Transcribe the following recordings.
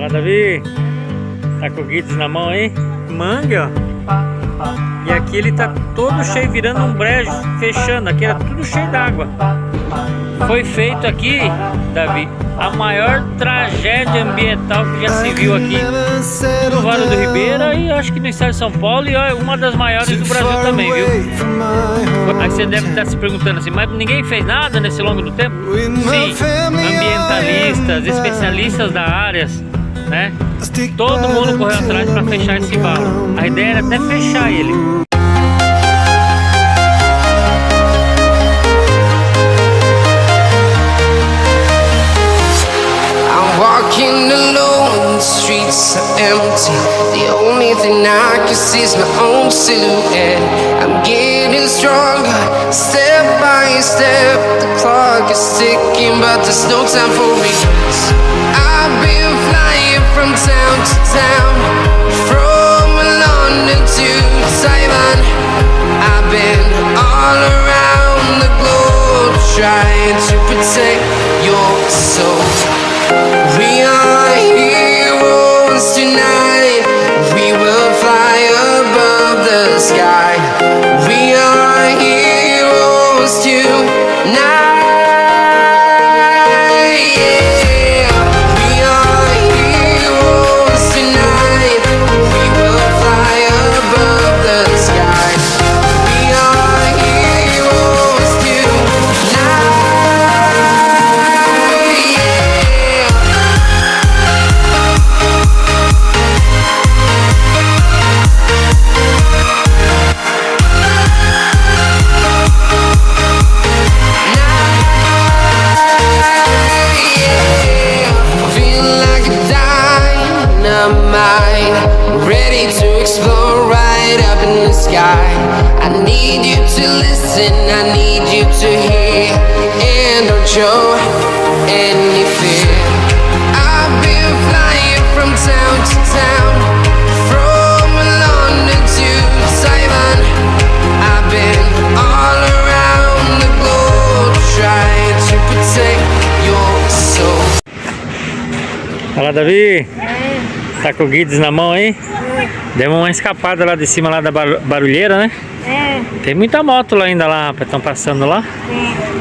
Fala, Davi. Tá com o guides na mão aí? Manga, ó. E aqui ele tá todo cheio, virando um brejo, fechando. Aqui era tudo cheio d'água. Foi feito aqui, Davi, a maior tragédia ambiental que já se viu aqui no Vale do Ribeira e acho que no estado de São Paulo, e uma das maiores do Brasil também, viu? Aí você deve estar se perguntando assim, mas ninguém fez nada nesse longo do tempo? Sim, ambientalistas, especialistas da área, né? Todo mundo correu atrás para fechar esse valo. A ideia era até fechar ele. Walking alone, the streets are empty. The only thing I can see is my own silhouette. I'm getting stronger, step by step. The clock is ticking, but there's no time for regrets. I've been flying from town to town, from London to Taiwan. I've been all around the globe, trying to protect your soul. We are heroes tonight. We will fly above the sky. We are heroes tonight. Yeah. We are heroes tonight. We will fly above the sky. We are heroes tonight. Ready to explore right up in the sky. I need you to listen, I need you to hear, and don't show any fear. I've been flying from town to town, from London to Taiwan. I've been all around the globe, trying to protect your soul. Fala, Davi. Tá com o guides na mão aí? Demos uma escapada lá de cima lá da barulheira, né? Tem muita moto lá ainda lá, rapaz, estão passando lá.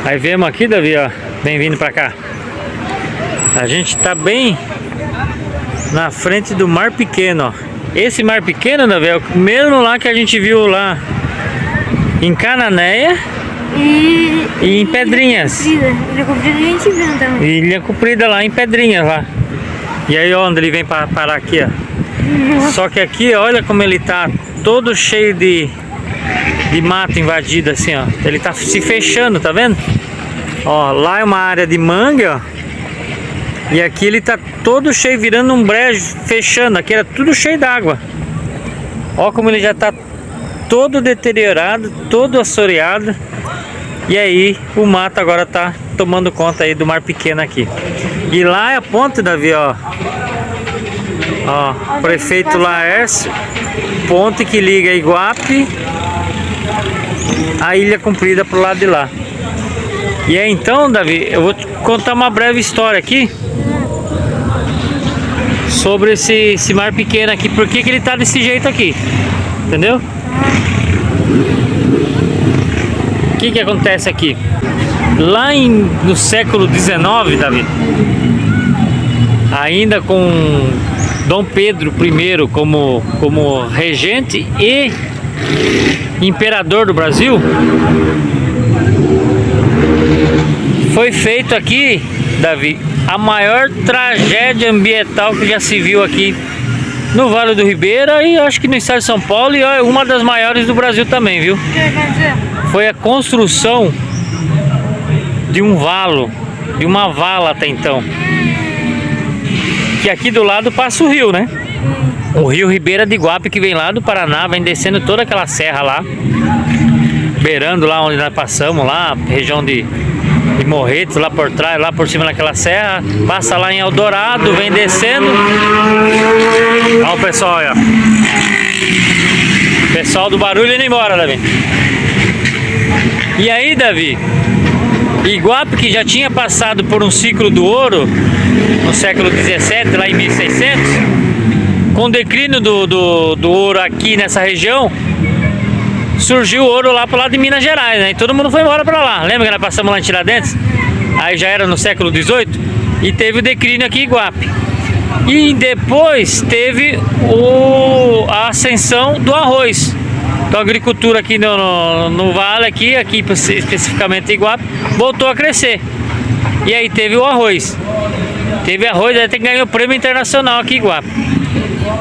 Aí viemos aqui, Davi, ó. Bem-vindo pra cá. A gente tá bem na frente do Mar Pequeno, ó. Esse Mar Pequeno, Davi, é o mesmo lá que a gente viu lá em Cananéia e em Pedrinhas. Ilha Comprida a gente viu também. Ilha Comprida lá em Pedrinhas lá. E aí onde ele vem para parar aqui, ó. Só que aqui, olha como ele tá todo cheio de mato invadido assim, ó. Ele tá se fechando, tá vendo? Ó, lá é uma área de manga, ó. E aqui ele tá todo cheio, virando um brejo, fechando. Aqui era tudo cheio d'água. Ó como ele já tá todo deteriorado, todo assoreado. E aí o mato agora tá tomando conta aí do Mar Pequeno aqui. E lá é a ponte, Davi, ó. Ó, prefeito Laércio, ponte que liga Iguape a Ilha Comprida pro lado de lá. E aí então, Davi, eu vou te contar uma breve história aqui sobre esse Mar Pequeno aqui, por que ele tá desse jeito aqui, entendeu? O que acontece aqui? Lá no século XIX, Davi, ainda com Dom Pedro I como regente e imperador do Brasil, foi feito aqui, Davi, a maior tragédia ambiental que já se viu aqui no Vale do Ribeira e acho que no estado de São Paulo, e uma das maiores do Brasil também, viu? Foi a construção de um valo, de uma vala até então. Que aqui do lado passa o rio, né? O rio Ribeira de Iguape, que vem lá do Paraná, vem descendo toda aquela serra lá, beirando lá onde nós passamos, lá, região de Morretes, lá por trás, lá por cima daquela serra, passa lá em Eldorado, vem descendo. Olha o pessoal aí, ó. Pessoal do barulho indo embora, Davi. E aí, Davi, Iguape, que já tinha passado por um ciclo do ouro no século 17, lá em 1600, com o declínio do ouro aqui nessa região, surgiu o ouro lá pro lado de Minas Gerais, né? E todo mundo foi embora para lá. Lembra que nós passamos lá em Tiradentes? Aí já era no século 18 e teve o declínio aqui em Iguape. E depois teve a ascensão do arroz. Então a agricultura aqui no vale, aqui especificamente em Iguape, voltou a crescer. E aí teve o arroz. Teve arroz, até que ganhou o prêmio internacional aqui em Iguape.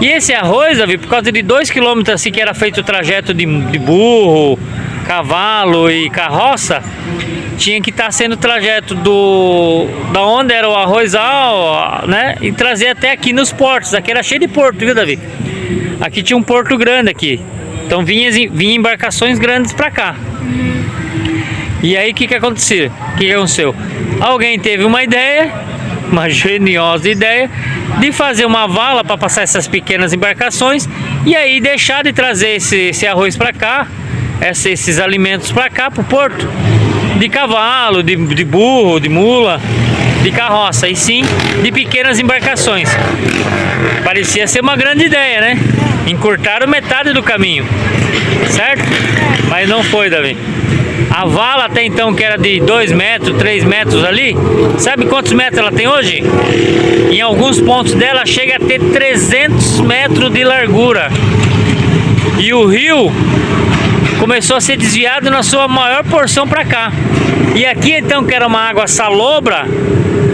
E esse arroz, Davi, por causa de 2 km assim que era feito o trajeto de burro, cavalo e carroça, tinha que estar sendo o trajeto da onde era o arrozal, né? E trazer até aqui nos portos. Aqui era cheio de porto, viu, Davi? Aqui tinha um porto grande aqui. Então vinha embarcações grandes para cá. E aí o que aconteceu? Alguém teve uma ideia, uma geniosa ideia, de fazer uma vala para passar essas pequenas embarcações e aí deixar de trazer esse arroz para cá, esses alimentos para cá, para o porto, de cavalo, de burro, de mula, de carroça, e sim de pequenas embarcações. Parecia ser uma grande ideia, né? Encurtaram metade do caminho, certo? Mas não foi, Davi. A vala até então, que era de 2 metros, 3 metros ali, sabe quantos metros ela tem hoje? Em alguns pontos dela chega a ter 300 metros de largura. E o rio começou a ser desviado na sua maior porção para cá. E aqui então, que era uma água salobra,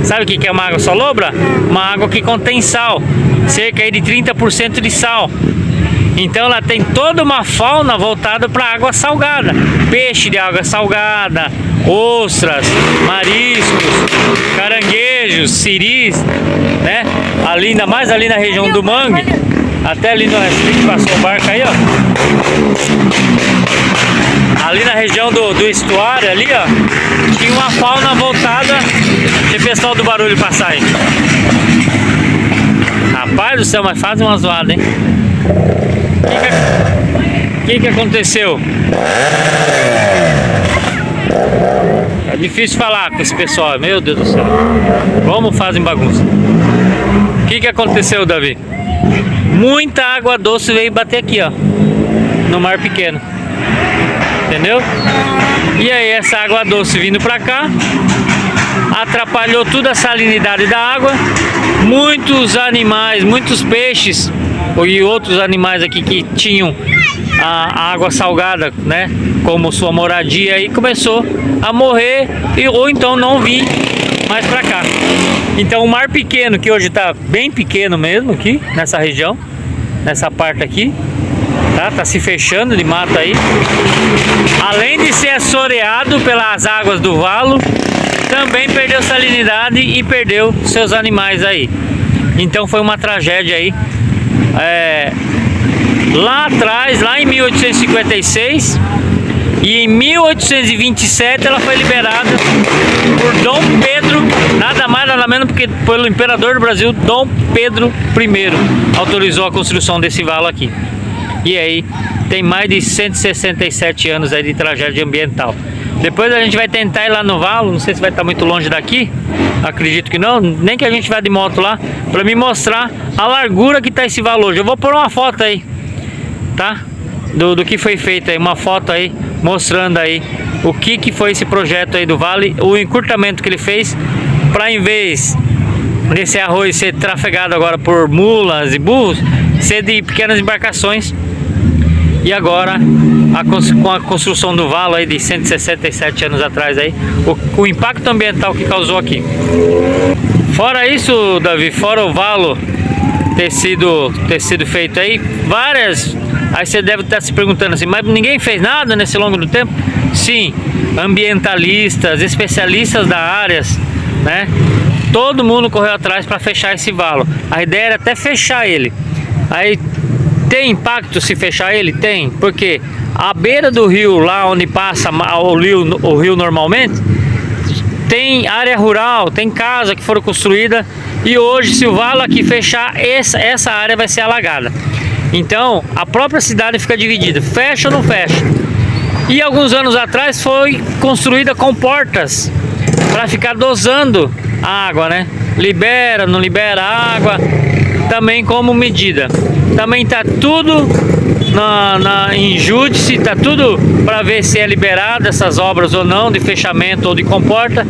sabe o que é uma água salobra? Uma água que contém sal, cerca aí de 30% de sal. Então ela tem toda uma fauna voltada para água salgada, peixe de água salgada, ostras, mariscos, caranguejos, siris, né? Ali, ainda mais ali na região do mangue, até ali no que passou o barco aí, ó. Ali na região do estuário ali, ó, tinha uma fauna voltada. Deixa o pessoal do barulho passar aí. Rapaz do céu, mas faz uma zoada, hein? O que aconteceu? É difícil falar com esse pessoal, meu Deus do céu. Como fazem bagunça. O que aconteceu, Davi? Muita água doce veio bater aqui, ó, no Mar Pequeno. Entendeu? E aí essa água doce vindo pra cá atrapalhou toda a salinidade da água. Muitos animais, muitos peixes e outros animais aqui que tinham a água salgada, né, como sua moradia, e começou a morrer ou então não vir mais para cá. Então o Mar Pequeno, que hoje está bem pequeno mesmo aqui nessa região, nessa parte aqui, tá se fechando de mata aí. Além de ser assoreado pelas águas do valo, também perdeu salinidade e perdeu seus animais aí. Então foi uma tragédia aí. Lá atrás, lá em 1856 e em 1827 ela foi liberada por Dom Pedro, nada mais nada menos porque pelo imperador do Brasil, Dom Pedro I, autorizou a construção desse valo aqui. E aí tem mais de 167 anos aí de tragédia ambiental. Depois a gente vai tentar ir lá no valo, não sei se vai estar muito longe daqui, acredito que não, nem que a gente vá de moto lá, para me mostrar a largura que tá esse valo hoje. Eu vou pôr uma foto aí, tá? Do que foi feito aí, uma foto aí, mostrando aí o que foi esse projeto aí do vale, o encurtamento que ele fez, para em vez desse arroz ser trafegado agora por mulas e burros, ser de pequenas embarcações. E agora, com a construção do valo aí de 167 anos atrás aí, o impacto ambiental que causou aqui. Fora isso, Davi, fora o valo ter sido feito aí, várias... Aí você deve estar se perguntando assim, mas ninguém fez nada nesse longo do tempo? Sim, ambientalistas, especialistas da área, né? Todo mundo correu atrás para fechar esse valo. A ideia era até fechar ele. Aí tem impacto se fechar ele? Tem, porque a beira do rio, lá onde passa o rio normalmente, tem área rural, tem casa que foram construídas, e hoje se o valo aqui fechar, essa área vai ser alagada. Então a própria cidade fica dividida, fecha ou não fecha. E alguns anos atrás foi construída com portas para ficar dosando a água, né? Libera, não libera água, também como medida. Também tá tudo em júdice, tá tudo para ver se é liberado essas obras ou não, de fechamento ou de comporta.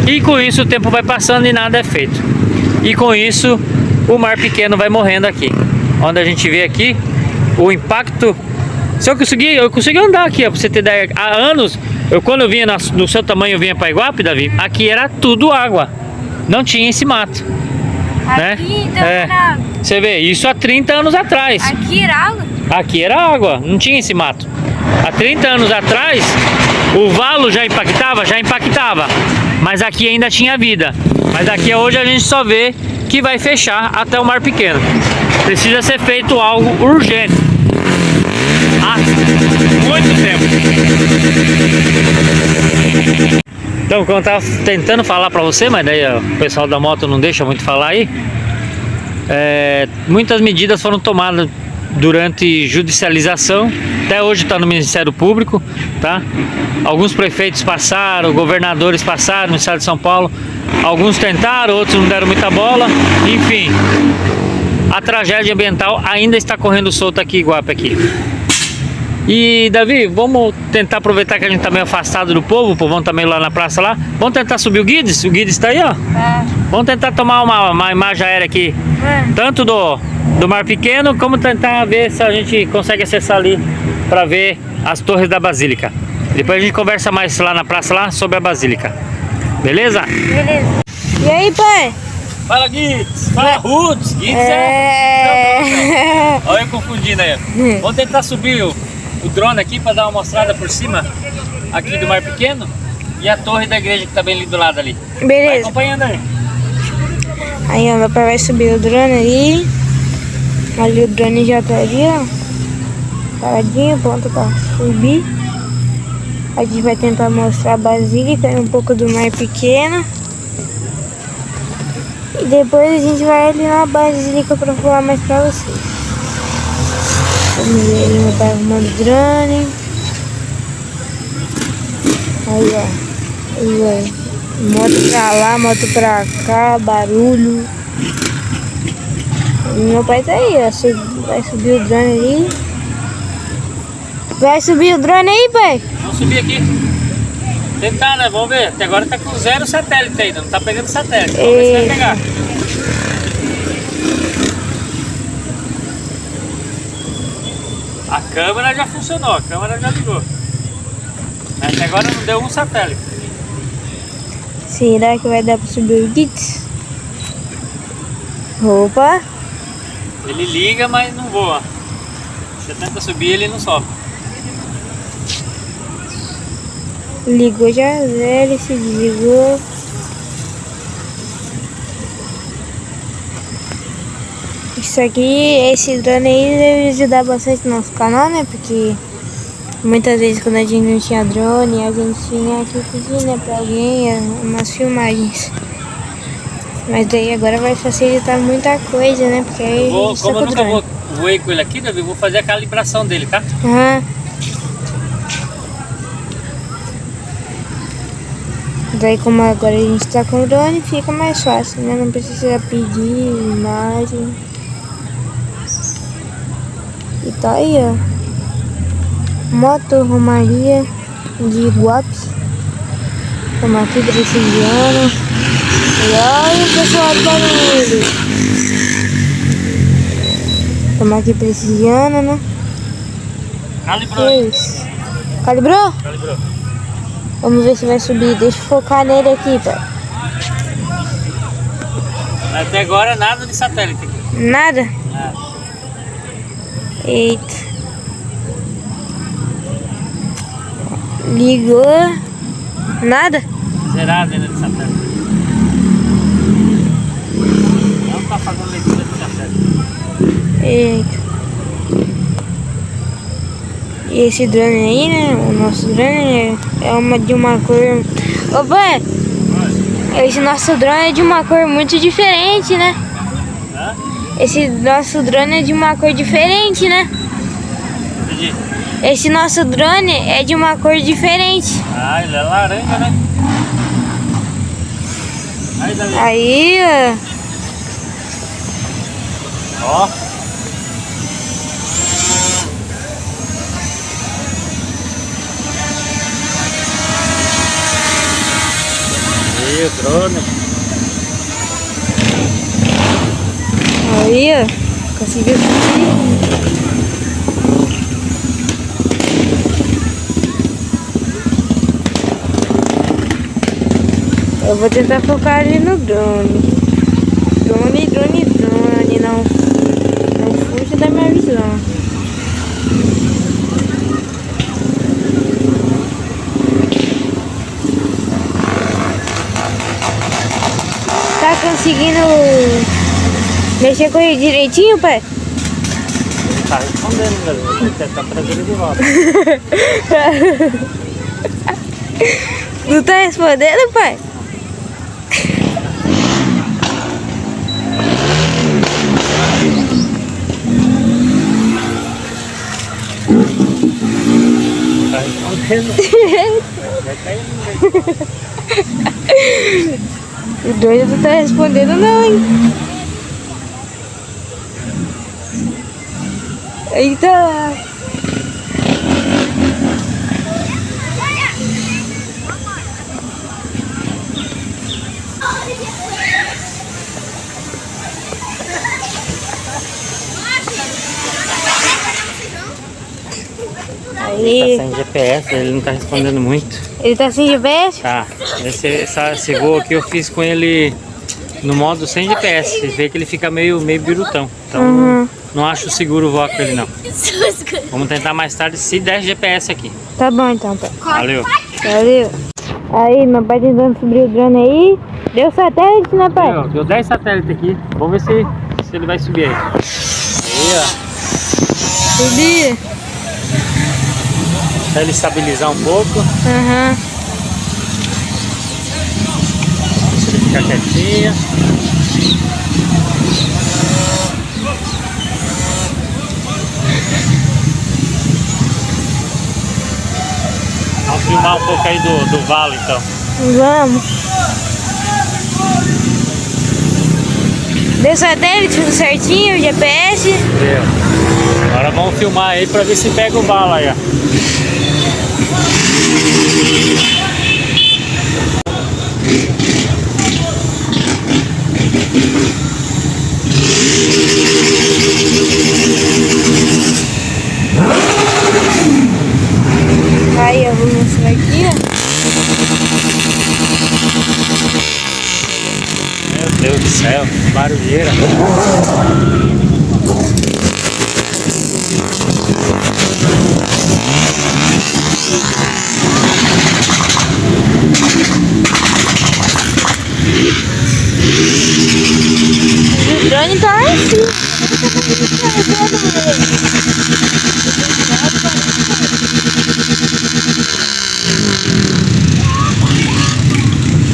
E com isso o tempo vai passando e nada é feito. E com isso o mar pequeno vai morrendo aqui. Onde a gente vê aqui o impacto. Se eu consegui andar aqui, ó, pra você ter ideia. Há anos, quando eu vinha no seu tamanho, eu vinha para Iguape, Davi, aqui era tudo água. Não tinha esse mato. Né? Aqui então era água. Você vê, isso há 30 anos atrás. Aqui era água? Aqui era água, não tinha esse mato. Há 30 anos atrás, o valo já impactava, mas aqui ainda tinha vida. Mas aqui hoje a gente só vê que vai fechar até o mar pequeno. Precisa ser feito algo urgente. Há muito tempo. Então, como eu tava tentando falar pra você, mas daí ó, o pessoal da moto não deixa muito falar aí. Muitas medidas foram tomadas durante judicialização. Até hoje está no Ministério Público, tá? Alguns prefeitos passaram, governadores passaram no estado de São Paulo. Alguns tentaram, outros não deram muita bola. Enfim, a tragédia ambiental ainda está correndo solta aqui em Iguape aqui. E Davi, vamos tentar aproveitar que a gente tá meio afastado do povo, o povão tá meio lá na praça lá. Vamos tentar subir o Guides? O Guides tá aí, ó. Vamos tentar tomar uma imagem aérea aqui, tanto do Mar Pequeno, como tentar ver se a gente consegue acessar ali para ver as torres da Basílica. Depois a gente conversa mais lá na praça lá sobre a Basílica. Beleza? Beleza. E aí, pai? Fala, Guides! Fala, Rudes! Guides Olha eu confundindo aí. Vamos tentar subir o drone aqui para dar uma mostrada por cima aqui do Mar Pequeno e a torre da igreja que tá bem ali do lado ali. Beleza. Vai acompanhando aí. Aí, ó, meu pai vai subir o drone ali. Ali o drone já tá ali, ó. Paradinho, pronto pra subir. A gente vai tentar mostrar a Basílica e um pouco do Mar Pequeno. E depois a gente vai ali na Basílica pra falar mais pra vocês. Vamos ver ali meu pai arrumando o drone. Aí, ó. Aí, ó. Moto pra lá, moto pra cá, barulho. E meu pai tá aí, ó. Vai subir o drone ali. Vai subir o drone aí, pai? Vamos subir aqui. Tentar, né? Vamos ver. Até agora tá com 0 satélite ainda. Não tá pegando satélite. Vamos ver se vai pegar. A câmera já funcionou, a câmera já ligou. Até agora não deu um satélite. Será que vai dar pra subir o Guides? Opa! Ele liga, mas não voa. Você tenta subir, ele não sobe. Ligou já, zero, se desligou. Isso aqui, esse drone aí deve ajudar bastante no nosso canal, né? Porque muitas vezes quando a gente não tinha drone, a gente tinha que pedir, né, pra alguém umas filmagens. Mas daí agora vai facilitar muita coisa, né? Porque aí Como eu nunca voei com ele aqui, Davi, eu vou fazer a calibração dele, tá? Aham. Daí como agora a gente tá com o drone, fica mais fácil, né? Não precisa pedir imagem. E tá aí, ó. Moto Romaria de Iguape. Estamos aqui prestigiando. E olha o pessoal do barulho. Estamos aqui prestigiando, né? Calibrou. Isso. Calibrou? Calibrou. Vamos ver se vai subir. Deixa eu focar nele aqui, pai. Até agora nada de satélite aqui. Nada? Nada. Eita. Ligou. Nada? Zerado ainda de satélite. Não tá fazendo leitura de satélite. Eita. E esse drone aí, né? O nosso drone é de uma cor... Ô, pai! Esse nosso drone é de uma cor muito diferente, né? Hã? Esse nosso drone é de uma cor diferente, né? Entendi. Esse nosso drone é de uma cor diferente. Ah, ele é laranja, né? Aí, ó. Aí, o drone. aí, conseguiu subir. Eu vou tentar focar ali no drone. Drone. Não fuja da minha visão. Tá conseguindo mexer com ele direitinho, pai? Tá respondendo, galera. Vou tentar trazer ele de volta. Não tá respondendo, pai? Tá respondendo. Vai cair. O doido não tá respondendo não, hein? Eita lá. Aí. Tá sem GPS, ele não tá respondendo muito. Ele tá sem GPS? Tá, esse voo aqui eu fiz com ele no modo sem GPS. Você vê que ele fica meio birutão. Então não acho seguro voar com ele não. Vamos tentar mais tarde se der GPS aqui. Tá bom então, pai. Valeu. Valeu. Aí, meu pai tentando subir o drone aí. Deu satélite, né, pai? Deu 10 satélites aqui. Vamos ver se ele vai subir aí. Aí, ó. Subir. Pra ele estabilizar um pouco. Aham. Se ele ficar quietinho. Vamos filmar um pouco aí do vale então. Vamos. Deu satélite, tudo certinho, GPS. Deu. Agora vamos filmar aí pra ver se pega o bala aí, ó. Aí, eu vou mostrar aqui, ó. Meu Deus do céu, barulheira. O drone tá lá em cima.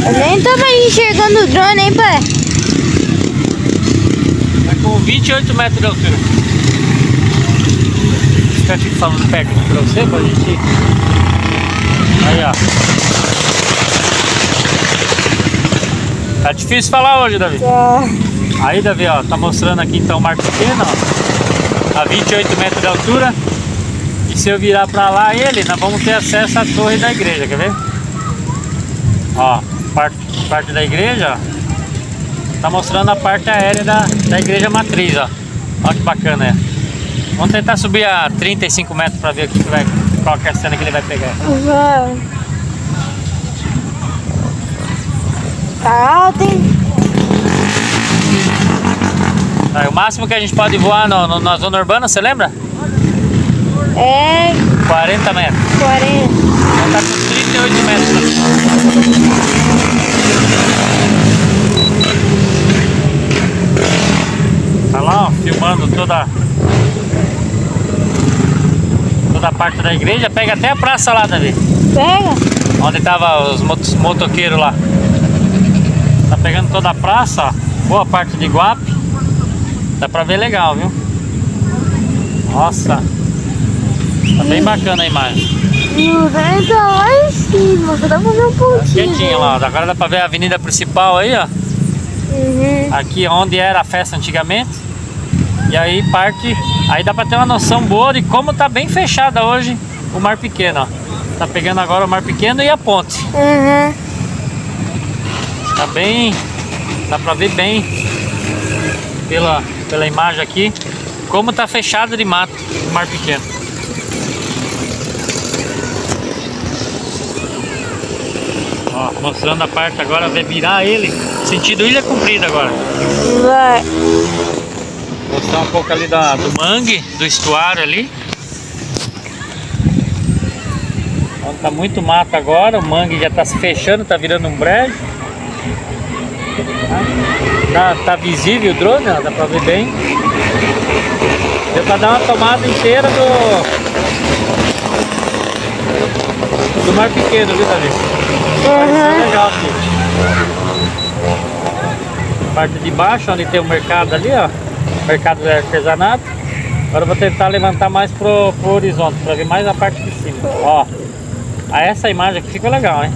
Eu nem tava enxergando o drone, hein, pai? Tá com 28 metros de altura. Fica aqui falando perto aqui pra você, pra gente ir. Aí, ó. Tá difícil falar hoje, Davi. Tá. Aí, Davi, ó, tá mostrando aqui então o mar pequeno, ó. A 28 metros de altura. E se eu virar pra lá ele, nós vamos ter acesso à torre da igreja, quer ver? Ó, parte da igreja, ó. Tá mostrando a parte aérea da igreja matriz, ó. Olha que bacana, é. Vamos tentar subir a 35 metros pra ver o que vai, qual que é a cena que ele vai pegar. Vai. Tá alto, hein? Aí, o máximo que a gente pode voar na zona urbana, você lembra? É 40 metros. 40. Então tá com 38 metros. Tá lá, ó, filmando toda a parte da igreja. Pega até a praça lá, Davi. Pega. Onde tava os motoqueiros lá. Tá pegando toda a praça, ó. Boa parte de Iguape. Dá pra ver legal, viu? Nossa. Tá bem bacana a imagem. E o drone tá lá em cima. Só dá pra ver um pontinho. Quietinho lá, ó. Agora dá pra ver a avenida principal aí, ó. Aqui onde era a festa antigamente. E aí parte, aí dá pra ter uma noção boa de como tá bem fechada hoje o Mar Pequeno, ó. Tá pegando agora o Mar Pequeno e a ponte. Tá bem, dá pra ver bem pela imagem aqui como tá fechado de mato o Mar Pequeno. Ó, mostrando a parte agora, vai virar ele sentido Ilha Comprida agora. Vai. Mostrar um pouco ali do mangue, do estuário ali. Onde tá muito mato agora, o mangue já tá se fechando, tá virando um brejo. Tá visível o drone, ó, dá pra ver bem. Deu pra dar uma tomada inteira do Mar Pequeno, viu, Davi? Tá legal aqui. Parte de baixo, onde tem o mercado ali, ó. Mercado de artesanato. Agora eu vou tentar levantar mais pro horizonte, pra ver mais a parte de cima. Ó, essa imagem aqui ficou legal, hein?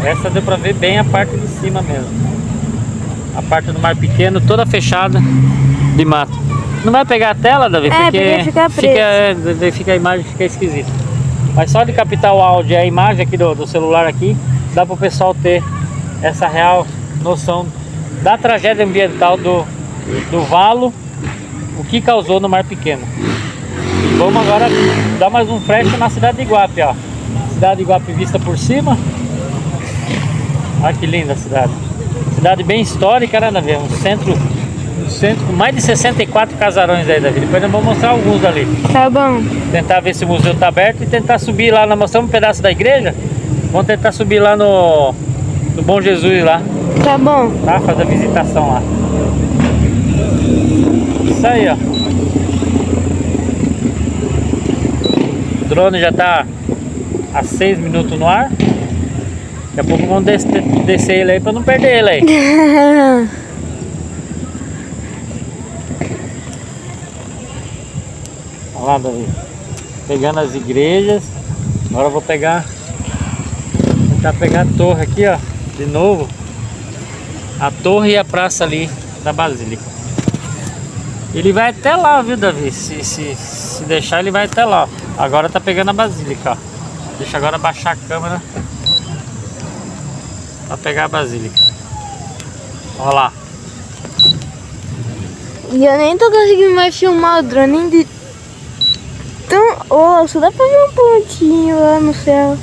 Essa deu pra ver bem a parte de cima mesmo. A parte do Mar Pequeno toda fechada de mato. Não vai pegar a tela, Davi? Porque fica a imagem fica esquisita. Mas só de captar o áudio e a imagem aqui do celular aqui, dá pro pessoal ter essa real noção da tragédia ambiental do valo, o que causou no Mar Pequeno. E vamos agora dar mais um flash na cidade de Iguape, ó. Cidade de Iguape vista por cima. Olha que linda a cidade. Cidade bem histórica, né, Davi? Um centro com mais de 64 casarões aí, Davi. Depois nós vamos mostrar alguns ali. Tá bom. Tentar ver se o museu tá aberto e tentar subir lá. Nós mostramos um pedaço da igreja. Vamos tentar subir lá no Bom Jesus lá. Tá bom. Tá? Fazer a visitação lá. Isso aí, ó. O drone já tá há 6 minutos no ar. Daqui a pouco vamos descer ele aí pra não perder ele aí. Olha lá, Davi. Pegando as igrejas. Agora eu vou tentar pegar a torre aqui, ó. De novo. A torre e a praça ali da Basílica. Ele vai até lá, viu, Davi? Se deixar, ele vai até lá. Agora tá pegando a Basílica, ó. Deixa agora baixar a câmera pra pegar a Basílica. Olha lá. E eu nem tô conseguindo mais filmar o drone de... Então, oh, só dá pra ver um pontinho lá no céu.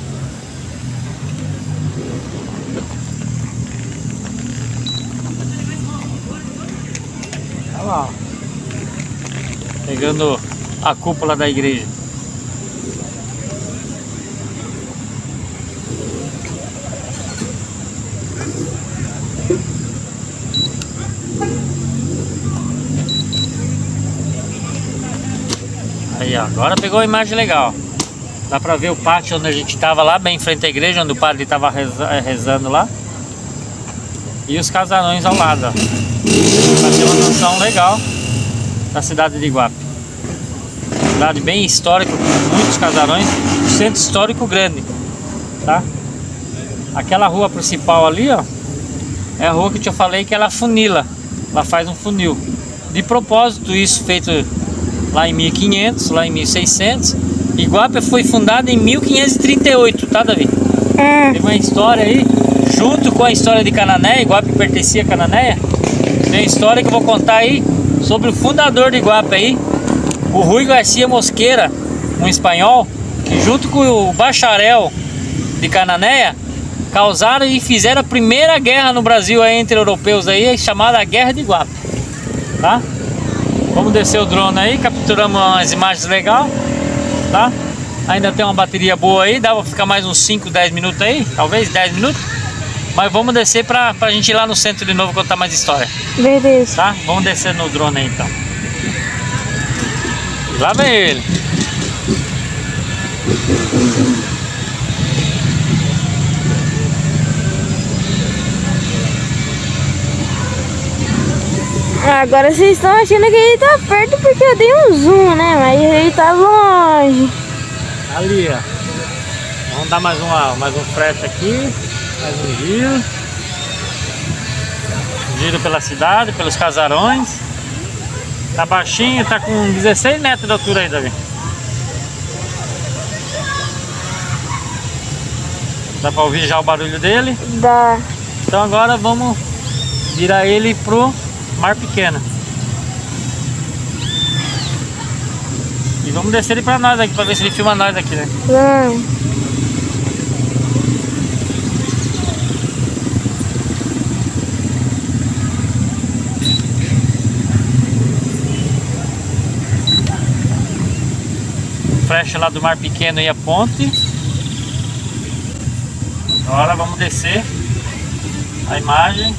Olha lá. Pegando a cúpula da igreja. Aí, ó, agora pegou a imagem legal. Dá pra ver o pátio onde a gente tava lá, bem em frente à igreja, onde o padre tava rezando lá. E os casarões ao lado, ó. Pra ter uma noção legal da cidade de Iguape. Cidade bem histórica, com muitos casarões. Um centro histórico grande, tá? Aquela rua principal ali, ó, é a rua que eu falei que ela funila. Ela faz um funil. De propósito, isso feito lá em 1500, lá em 1600. Iguape foi fundada em 1538, tá, Davi? Tem uma história aí, junto com a história de Cananéia. Iguape pertencia a Cananéia. Tem uma história que eu vou contar aí sobre o fundador de Iguape aí, o Rui Garcia Mosqueira, um espanhol, que junto com o bacharel de Cananéia causaram e fizeram a primeira guerra no Brasil aí entre europeus aí, chamada Guerra de Iguape, tá? Vamos descer o drone aí, capturamos umas imagens legais, tá? Ainda tem uma bateria boa aí, dá pra ficar mais uns 5, 10 minutos aí, talvez 10 minutos. Mas vamos descer pra gente ir lá no centro de novo contar mais história. Beleza. Tá? Vamos descer no drone aí então. E lá vem ele. Agora vocês estão achando que ele tá perto porque eu dei um zoom, né? Mas ele tá longe. Ali, ó. Vamos dar mais um flash aqui. Mais um giro. Giro pela cidade, pelos casarões. Tá baixinho, tá com 16 metros de altura aí, Davi. Dá pra ouvir já o barulho dele? Dá. Então agora vamos virar ele pro Mar Pequeno. E vamos descer ele pra nós aqui, pra ver se ele filma nós aqui, né? Vamos. Flecha lá do Mar Pequeno e a ponte. Agora vamos descer a imagem.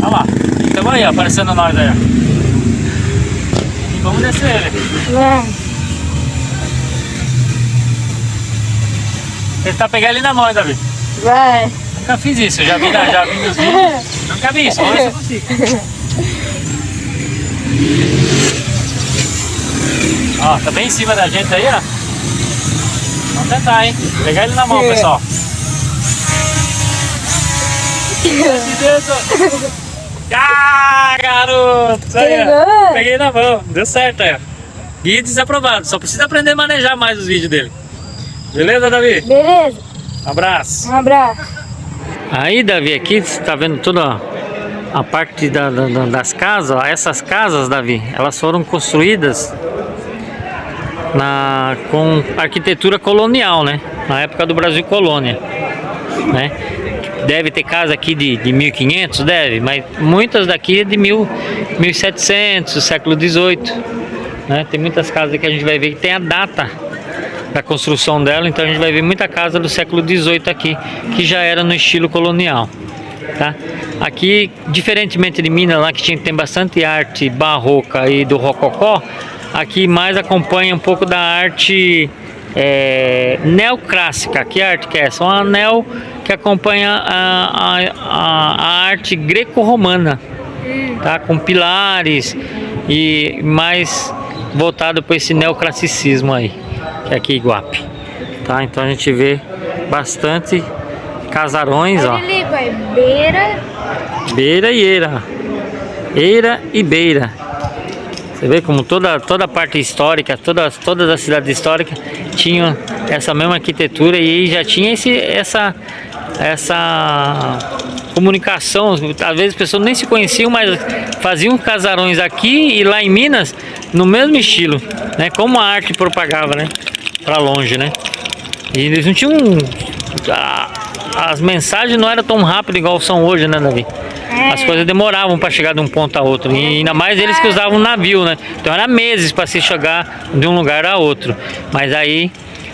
Olha lá, estamos aí, ó, aparecendo nós aí, ó. E vamos descer ele. Vamos. Tentar pegar ele na mão, hein, Davi? Vai. Nunca fiz isso, já vi nos vídeos. Nunca vi isso, vamos ver se eu consigo. Ó, tá bem em cima da gente aí, ó. Vamos tentar, hein? Pegar ele na mão, pessoal. Ah, garoto! Isso aí, ó. Peguei na mão, deu certo aí, ó. Guia desaprovado, só precisa aprender a manejar mais os vídeos dele. Beleza, Davi? Beleza. Abraço. Um abraço. Aí, Davi, aqui você tá vendo toda a parte das casas, ó. Essas casas, Davi, elas foram construídas com arquitetura colonial, né? Na época do Brasil colônia, né? Deve ter casa aqui de 1500, deve, mas muitas daqui é de 1700, século 18, né? Tem muitas casas que a gente vai ver que tem a data da construção dela, então a gente vai ver muita casa do século 18 aqui, que já era no estilo colonial, tá? Aqui, diferentemente de Minas, lá que tem bastante arte barroca e do rococó, aqui mais acompanha um pouco da arte neoclássica. Que arte que é essa? Uma neo que acompanha a arte greco-romana, tá? Com pilares e mais voltado para esse neoclassicismo aí, que é aqui em Iguape, tá? Então a gente vê bastante casarões, ó. Olha ali, pai. Beira e eira. Eira e beira. Você vê como toda a parte histórica, todas as cidades históricas tinham essa mesma arquitetura e já tinha essa comunicação. Às vezes as pessoas nem se conheciam, mas faziam casarões aqui e lá em Minas no mesmo estilo, né? Como a arte propagava, né? Para longe, né? E eles não tinham as mensagens não eram tão rápidas igual são hoje, né, Davi? As coisas demoravam para chegar de um ponto a outro, e ainda mais eles que usavam navio, né? Então era meses para se chegar de um lugar a outro. Mas aí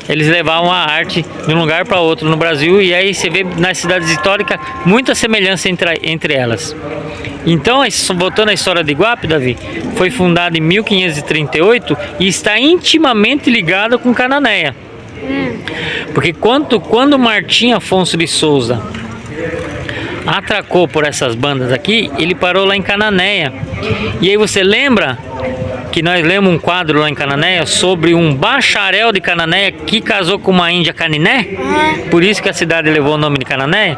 eles levavam a arte de um lugar para outro no Brasil, e aí você vê nas cidades históricas muita semelhança entre elas. Então, voltando à história de Iguape, Davi, foi fundada em 1538 e está intimamente ligada com Cananéia. Porque quando Martim Afonso de Souza atracou por essas bandas aqui, ele parou lá em Cananéia. E aí você lembra que nós lemos um quadro lá em Cananéia sobre um bacharel de Cananéia que casou com uma índia Caniné? Por isso que a cidade levou o nome de Cananéia.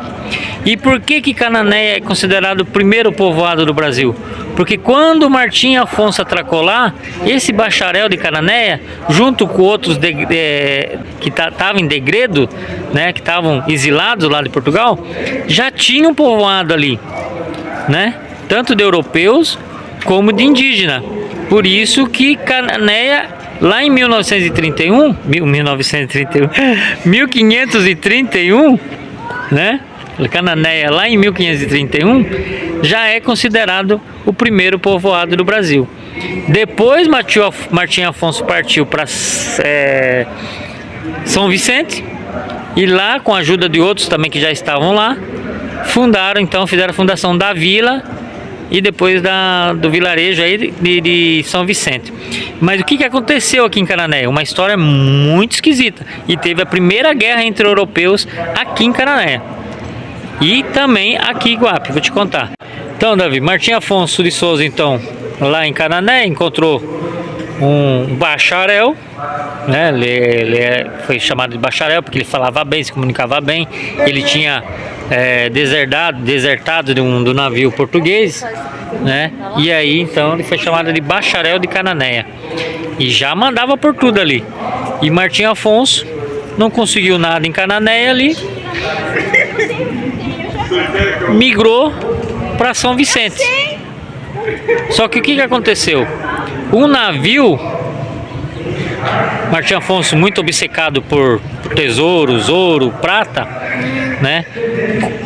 E por que Cananéia é considerado o primeiro povoado do Brasil? Porque quando Martim Afonso atracou lá, esse bacharel de Cananéia, junto com outros que estavam em degredo, né, que estavam exilados lá de Portugal, já tinham povoado ali, né, tanto de europeus como de indígena. Por isso que Cananéia, lá em 1531, né, Cananéia lá em 1531 já é considerado o primeiro povoado do Brasil. Depois Martim Afonso partiu para São Vicente, e lá, com a ajuda de outros também que já estavam lá, fizeram a fundação da vila e depois do vilarejo aí de São Vicente. Mas o que aconteceu aqui em Cananéia? Uma história muito esquisita, e teve a primeira guerra entre europeus aqui em Cananéia. E também aqui em Iguape, vou te contar. Então, Davi, Martim Afonso de Souza, então, lá em Cananéia, encontrou um bacharel né? Foi chamado de bacharel porque ele falava bem, se comunicava bem. Ele tinha desertado do navio português, né? E aí então ele foi chamado de bacharel de Cananéia e já mandava por tudo ali. E Martim Afonso não conseguiu nada em Cananéia ali, migrou para São Vicente. Só que o que aconteceu? O navio, Martim Afonso, muito obcecado por tesouros, ouro, prata, né?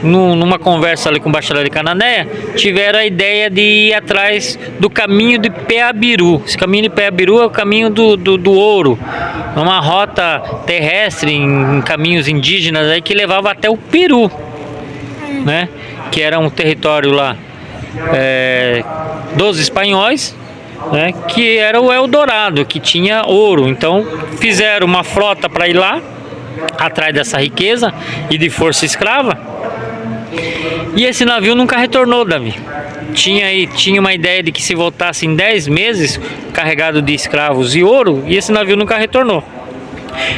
Numa conversa ali com o bacharel de Cananéia, tiveram a ideia de ir atrás do caminho de Peabiru. Esse caminho de Peabiru é o caminho do ouro, uma rota terrestre em caminhos indígenas aí que levava até o Peru, né? Que era um território lá dos espanhóis, né? Que era o Eldorado, que tinha ouro. Então fizeram uma frota para ir lá atrás dessa riqueza e de força escrava. E esse navio nunca retornou, Davi. Tinha uma ideia de que se voltasse em 10 meses carregado de escravos e ouro, e esse navio nunca retornou.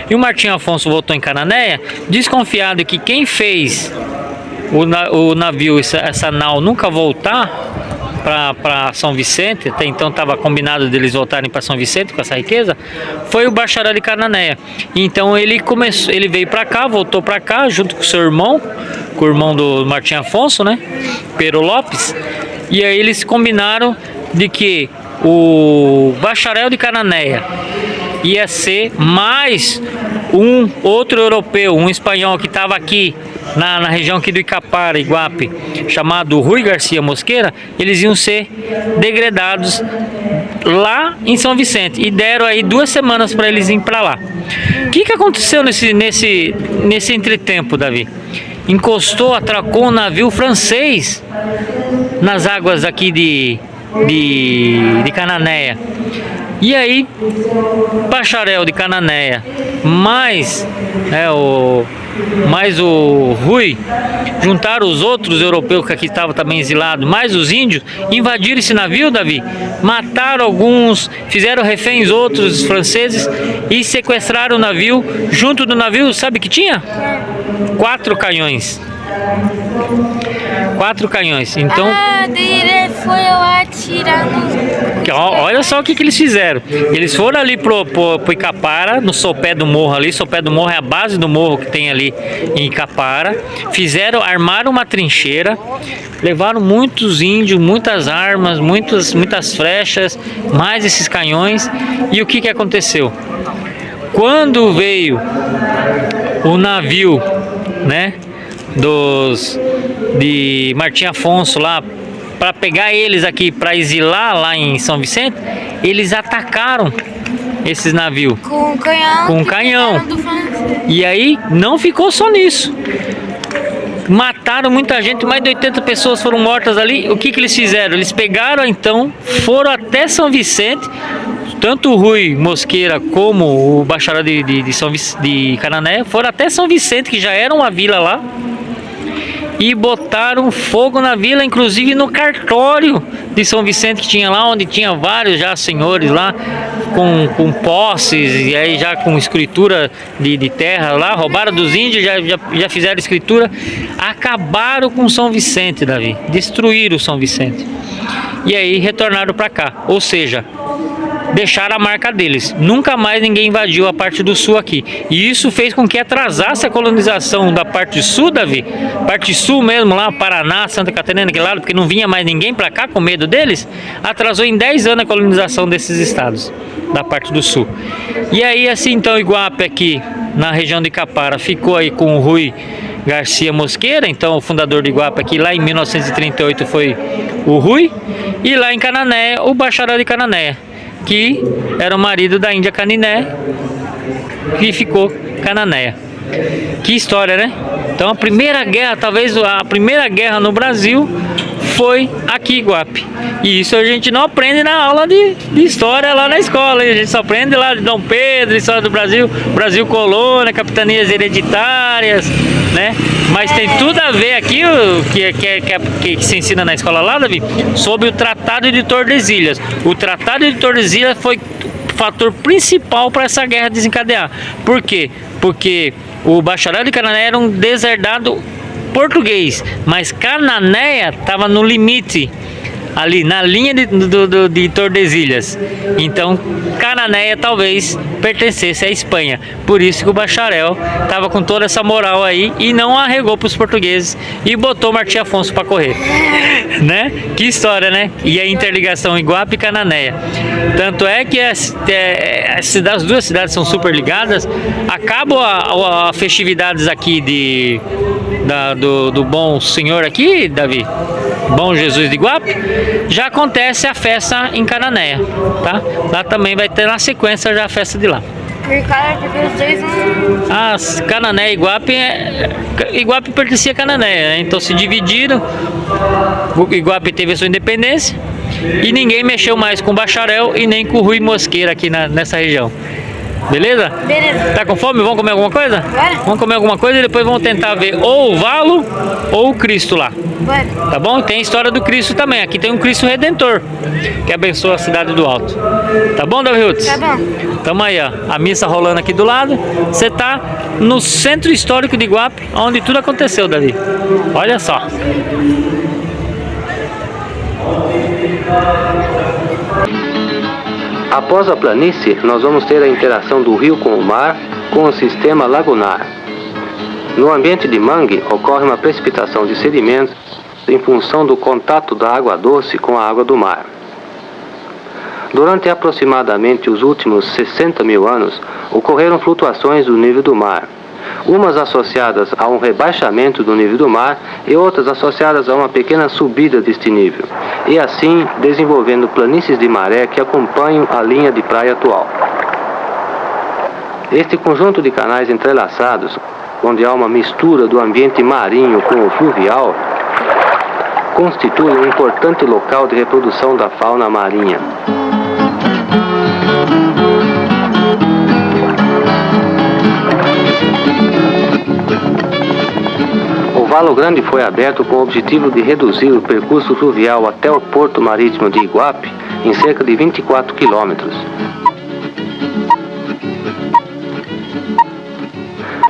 E o Martim Afonso voltou em Cananéia, desconfiado que quem fez o navio, essa nau, nunca voltar para São Vicente, até então estava combinado deles voltarem para São Vicente com essa riqueza, foi o bacharel de Cananéia. Então ele veio para cá, voltou para cá junto com o seu irmão, com o irmão do Martim Afonso, né, Pero Lopes. E aí eles combinaram de que o bacharel de Cananéia ia ser mais um outro europeu, um espanhol que estava aqui na região aqui do Icapara, Iguape, chamado Rui Garcia Mosqueira. Eles iam ser degradados lá em São Vicente e deram aí 2 semanas para eles irem para lá. O que aconteceu nesse entretempo, Davi? Atracou um navio francês nas águas aqui de Cananéia. E aí, bacharel de Cananéia, mais o Rui, juntaram os outros europeus que aqui estavam também exilados, mais os índios, invadiram esse navio, Davi, mataram alguns, fizeram reféns outros franceses e sequestraram o navio. Junto do navio, sabe o que tinha? 4 canhões. 4 canhões. Então, ele foi lá atirar no... olha só o que eles fizeram. Eles foram ali pro Icapara, no sopé do morro ali. Sopé do morro é a base do morro que tem ali em Icapara. Armaram uma trincheira, levaram muitos índios, muitas armas, muitas flechas, mais esses canhões. E o que aconteceu? Quando veio o navio, né, de Martim Afonso lá para pegar eles aqui para exilar lá em São Vicente, eles atacaram esses navios com um canhão. Com um canhão. E aí não ficou só nisso. Mataram muita gente, mais de 80 pessoas foram mortas ali. O que eles fizeram? Eles pegaram então, foram até São Vicente, tanto o Rui Mosqueira como o bacharel de Cananéia foram até São Vicente, que já era uma vila lá, e botaram fogo na vila, inclusive no cartório de São Vicente que tinha lá, onde tinha vários já senhores lá com posses, e aí já com escritura de terra lá, roubaram dos índios, já fizeram escritura, acabaram com São Vicente, Davi, destruíram São Vicente, e aí retornaram para cá, ou seja, deixaram a marca deles. Nunca mais ninguém invadiu a parte do sul aqui. E isso fez com que atrasasse a colonização da parte sul, Davi. Parte sul mesmo, lá, Paraná, Santa Catarina, aquele lado, porque não vinha mais ninguém para cá com medo deles. Atrasou em 10 anos a colonização desses estados, da parte do sul. E aí, assim, então, Iguape aqui, na região de Icapara, ficou aí com o Rui Garcia Mosqueira, então o fundador de Iguape aqui, lá em 1938 foi o Rui. E lá em Cananéia, o bacharel de Cananéia, que era o marido da Índia Caniné, que ficou Cananéia. Que história, né? Então a primeira guerra, talvez a primeira guerra no Brasil, foi aqui em Iguape. E isso a gente não aprende na aula de história lá na escola. A gente só aprende lá de Dom Pedro, história do Brasil, Brasil colônia, capitanias hereditárias, né? Mas tem tudo a ver aqui, que se ensina na escola lá, Davi, sobre o Tratado de Tordesilhas. O Tratado de Tordesilhas fator principal para essa guerra desencadear. Por quê? Porque o Bacharel de Cananéia era um deserdado português, mas Cananéia estava no limite, ali na linha de Tordesilhas. Então Cananéia talvez pertencesse à Espanha. Por isso que o Bacharel estava com toda essa moral aí e não arregou para os portugueses e botou Martim Afonso para correr. Né? Que história, né? E a interligação Iguape e Cananéia. Tanto é que as duas cidades são super ligadas. Acabam as festividades aqui do Bom Senhor aqui, Davi, Bom Jesus de Iguape, já acontece a festa em Cananéia, tá? Lá também vai ter na sequência já a festa de lá. Por causa que os dois não... As Cananéia e Iguape pertencia a Cananéia, né? Então se dividiram. O Iguape teve a sua independência e ninguém mexeu mais com o Bacharel e nem com o Rui Mosqueira aqui nessa região. Beleza? Beleza. Tá com fome? Vamos comer alguma coisa? Bora. Vamos comer alguma coisa e depois vamos tentar ver ou o Valo ou o Cristo lá. Bora. Tá bom? Tem a história do Cristo também. Aqui tem um Cristo Redentor que abençoa a cidade do Alto. Tá bom, Davi Rutz? Tá bom. Tamo aí, ó. A missa rolando aqui do lado. Você tá no centro histórico de Iguape, onde tudo aconteceu, Davi. Olha só. Após a planície, nós vamos ter a interação do rio com o mar, com o sistema lagunar. No ambiente de mangue, ocorre uma precipitação de sedimentos em função do contato da água doce com a água do mar. Durante aproximadamente os últimos 60 mil anos, ocorreram flutuações do nível do mar, umas associadas a um rebaixamento do nível do mar e outras associadas a uma pequena subida deste nível, e assim desenvolvendo planícies de maré que acompanham a linha de praia atual. Este conjunto de canais entrelaçados, onde há uma mistura do ambiente marinho com o fluvial, constitui um importante local de reprodução da fauna marinha. O Valo Grande foi aberto com o objetivo de reduzir o percurso fluvial até o porto marítimo de Iguape em cerca de 24 quilômetros.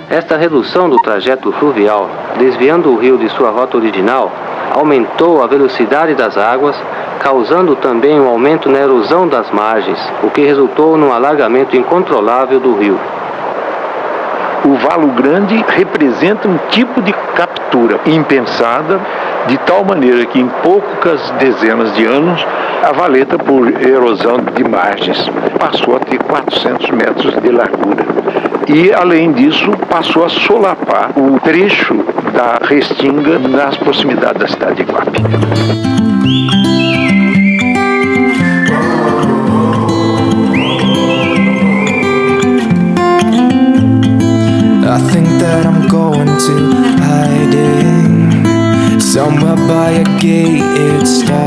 Esta redução do trajeto fluvial, desviando o rio de sua rota original, aumentou a velocidade das águas, causando também um aumento na erosão das margens, o que resultou num alargamento incontrolável do rio. O Valo Grande representa um tipo de captura impensada, de tal maneira que em poucas dezenas de anos, a valeta, por erosão de margens, passou a ter 400 metros de largura. E, além disso, passou a solapar o trecho da Restinga nas proximidades da cidade de Iguape. I think that I'm going to hiding somewhere by a gate. It starts